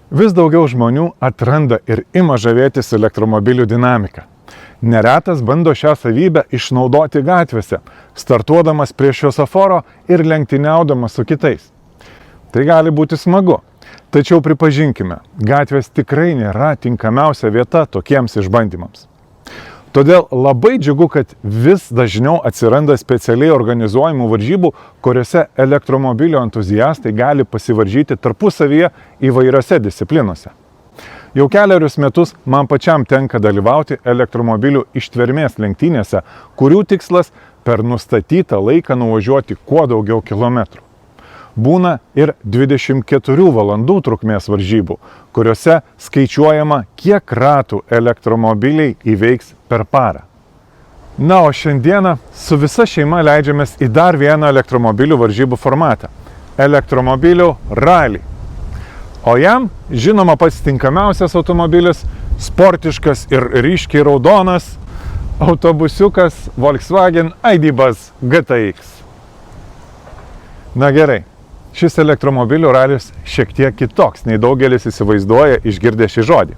Vis daugiau žmonių atranda ir ima žavėtis elektromobilių dinamika. Neretas bando šią savybę išnaudoti gatvėse, startuodamas prie šviesoforo ir lenktyniaudamas su kitais. Tai gali būti smagu, tačiau pripažinkime, gatvės tikrai nėra tinkamiausia vieta tokiems išbandymams. Todėl labai džiugu, kad vis dažniau atsiranda specialiai organizuojamų varžybų, kuriuose elektromobilio entuziastai gali pasivaržyti tarpusavyje įvairiose disciplinose. Jau kelerius metus man pačiam tenka dalyvauti elektromobilių ištvermės lenktynėse, kurių tikslas per nustatytą laiką nuvažiuoti kuo daugiau kilometrų. Būna ir 24 valandų trukmės varžybų, kuriuose skaičiuojama, kiek ratų elektromobiliai įveiks per parą. Na, o šiandieną su visa šeima leidžiamės į dar vieną elektromobilių varžybų formatą – elektromobilių ralį. O jam, žinoma, pats tinkamiausias automobilis – sportiškas ir ryškiai raudonas autobusiukas Volkswagen ID. Buzz GTX. Na gerai. Šis elektromobilių ralis šiek tiek kitoks, nei daugelis įsivaizduoja išgirdę šį žodį.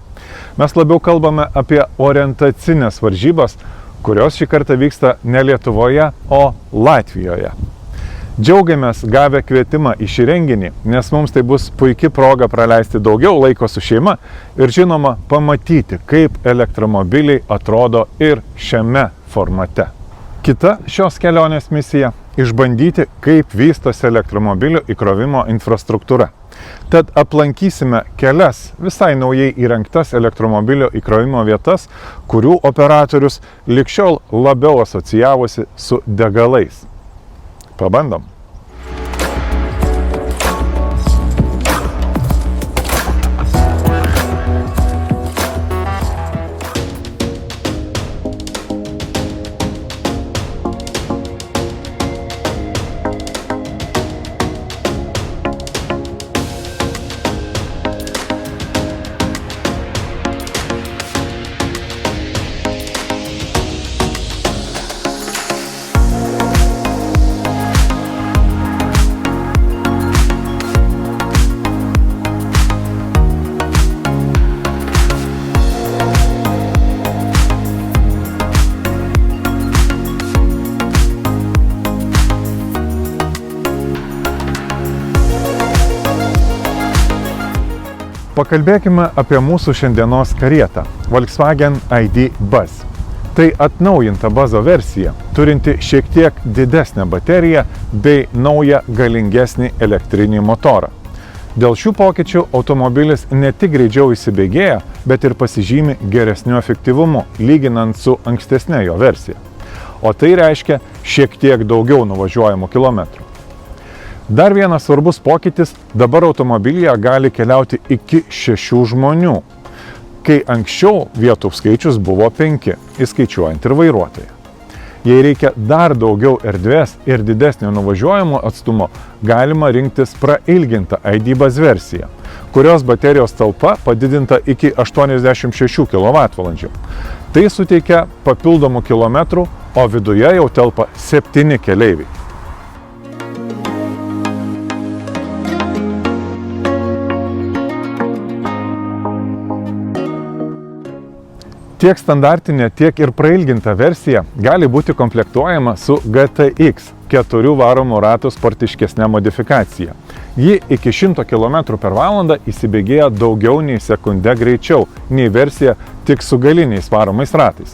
Mes labiau kalbame apie orientacinės varžybas, kurios šį kartą vyksta ne Lietuvoje, o Latvijoje. Džiaugiamės gavę kvietimą į šį renginį, nes mums tai bus puikia proga praleisti daugiau laiko su šeima ir žinoma pamatyti, kaip elektromobiliai atrodo ir šiame formate. Kita šios kelionės misija – išbandyti, kaip vystosi elektromobilių įkrovimo infrastruktūra. Tad aplankysime kelias visai naujai įrengtas elektromobilio įkrovimo vietas, kurių operatorius lig šiol labiau asocijavosi su degalais. Pabandom. Pakalbėkime apie mūsų šiandienos karietą – Volkswagen ID. Buzz. Tai atnaujinta Buzzo versija, turinti šiek tiek didesnę bateriją bei naują galingesnį elektrinį motorą. Dėl šių pokyčių automobilis ne tik greičiau įsibėgėja, bet ir pasižymi geresniu efektyvumu, lyginant su ankstesne jo versija. O tai reiškia šiek tiek daugiau nuvažiuojamų kilometrų. Dar vienas svarbus pokytis – dabar automobilyje gali keliauti iki 6 žmonių, kai anksčiau vietų skaičius buvo 5, įskaičiuojant ir vairuotoją. Jei reikia dar daugiau erdvės ir didesnio nuvažiuojamo atstumo, galima rinktis prailgintą ID. Buzz versiją, kurios baterijos talpa padidinta iki 86 kWh. Tai suteikia papildomų kilometrų, o viduje jau telpa 7 keleiviai. Tiek standartinė, tiek ir prailginta versija gali būti komplektuojama su GTX 4 varomų ratų sportiškesnė modifikacija. Ji iki 100 km/h įsibėgėja daugiau nei sekundę greičiau nei versija tik su galiniais varomais ratais.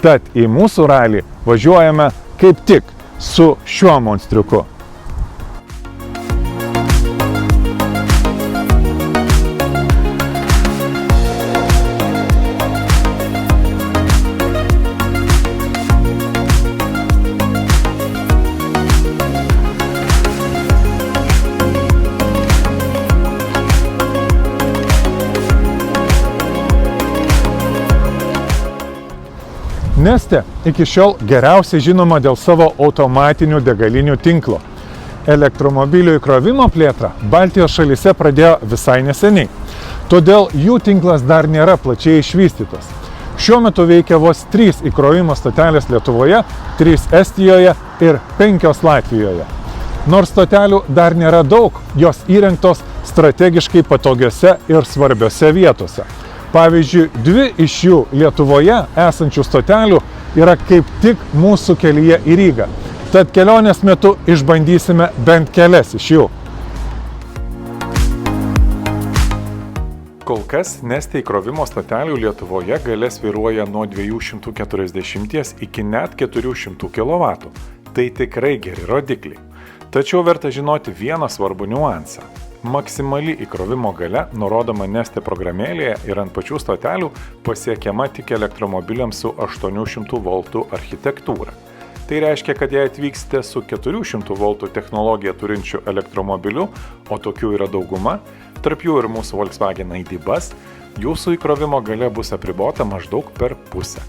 Tad į mūsų ralį važiuojame kaip tik su šiuo monstriuku. Neste iki šiol geriausiai žinoma dėl savo automatinių degalinių tinklo. Elektromobilių įkrovimo plėtrą Baltijos šalyse pradėjo visai neseniai, todėl jų tinklas dar nėra plačiai išvystytas. Šiuo metu veikia vos 3 įkrovimo stotelės Lietuvoje, 3 Estijoje ir 5 Latvijoje. Nors stotelių dar nėra daug, jos įrengtos strategiškai patogiose ir svarbiose vietose. Pavyzdžiui, 2 iš jų Lietuvoje esančių stotelių yra kaip tik mūsų kelyje į Rygą. Tad kelionės metu išbandysime bent kelias iš jų. Kol kas Neste įkrovimo stotelių Lietuvoje galia svyruoja nuo 240 iki net 400 kW. Tai tikrai geri rodikliai. Tačiau verta žinoti vieną svarbų niuansą. Maksimali įkrovimo galia, nurodoma Neste programėlėje ir ant pačių stotelių, pasiekiama tik elektromobiliams su 800 V architektūra. Tai reiškia, kad jei atvyksite su 400 V technologiją turinčiu elektromobiliu, o tokių yra dauguma, tarp jų ir mūsų Volkswagen ID Buzz, jūsų įkrovimo galia bus apribota maždaug per pusę.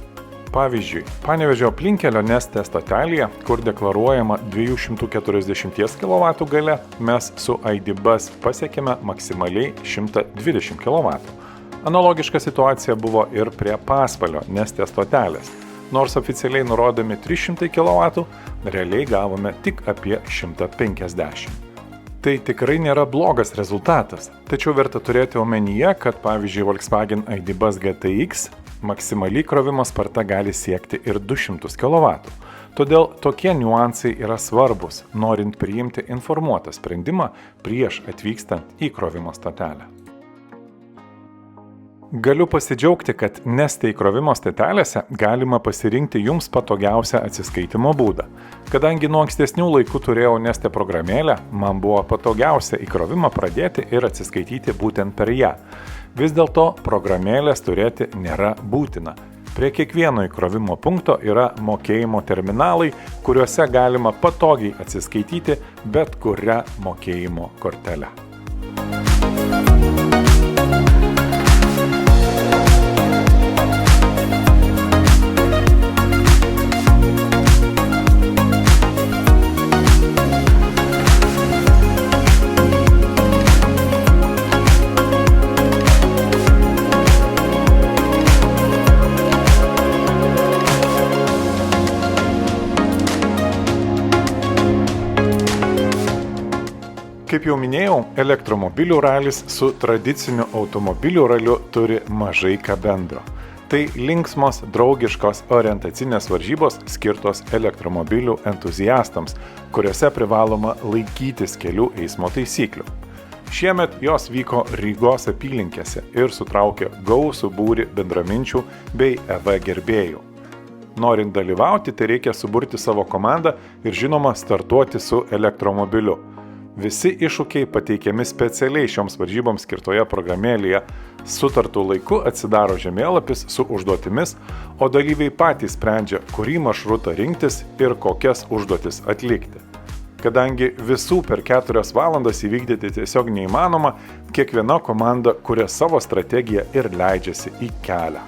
Pavyzdžiui, Panevėžio aplinkelio Neste stotelėje, kur deklaruojama 240 kW galia, mes su ID Buzz pasiekėme maksimaliai 120 kW. Analogiška situacija buvo ir prie Pasvalio Neste stotelės. Nors oficialiai nurodomi 300 kW, realiai gavome tik apie 150. Tai tikrai nėra blogas rezultatas, tačiau verta turėti omenyje, kad pavyzdžiui Volkswagen ID Buzz GTX maksimaliai krovimo sparta gali siekti ir 200 kW. Todėl tokie niuansai yra svarbus, norint priimti informuotą sprendimą prieš atvykstant į krovimo stotelę. Galiu pasidžiaugti, kad Neste įkrovimo stotelėse galima pasirinkti jums patogiausią atsiskaitimo būdą. Kadangi nuo ankstesnių laikų turėjau Neste programėlę, man buvo patogiausia įkrovimą pradėti ir atsiskaityti būtent per ją. Vis dėlto programėlės turėti nėra būtina. Prie kiekvieno įkrovimo punkto yra mokėjimo terminalai, kuriuose galima patogiai atsiskaityti bet kurią mokėjimo kortelę. Kaip jau minėjau, elektromobilių ralis su tradiciniu automobilių raliu turi mažai ką bendro. Tai linksmos, draugiškos orientacinės varžybos skirtos elektromobilių entuziastams, kuriuose privaloma laikytis kelių eismo taisyklių. Šiemet jos vyko Rygos apylinkėse ir sutraukė gausų būrį bendraminčių bei EV gerbėjų. Norint dalyvauti, tai reikia suburti savo komandą ir žinoma startuoti su elektromobiliu. Visi iššūkiai pateikiami specialiai šioms varžyboms skirtoje programėlėje. Sutartų laiku atsidaro žemėlapis su užduotimis, o dalyviai patys sprendžia, kurį maršrutą rinktis ir kokias užduotis atlikti. Kadangi visų per 4 valandas įvykdyti tiesiog neįmanoma, kiekviena komanda kuria savo strategiją ir leidžiasi į kelią.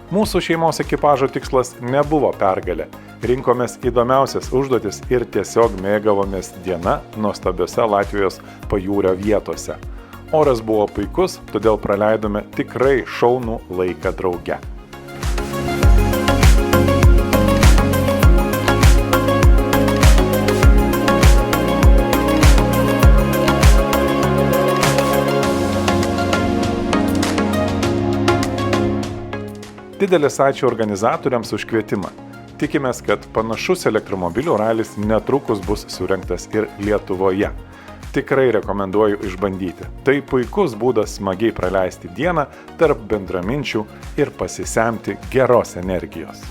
Mūsų šeimos ekipažo tikslas nebuvo pergalė. Rinkomės įdomiausias užduotis ir tiesiog mėgavomės diena nuostabiose Latvijos pajūrio vietose. Oras buvo puikus, todėl praleidome tikrai šaunų laiką drauge. Didelis ačiū organizatoriams už kvietimą. Tikimės, kad panašus elektromobilių ralis netrukus bus surengtas ir Lietuvoje. Tikrai rekomenduoju išbandyti. Tai puikus būdas smagiai praleisti dieną tarp bendraminčių ir pasisemti geros energijos.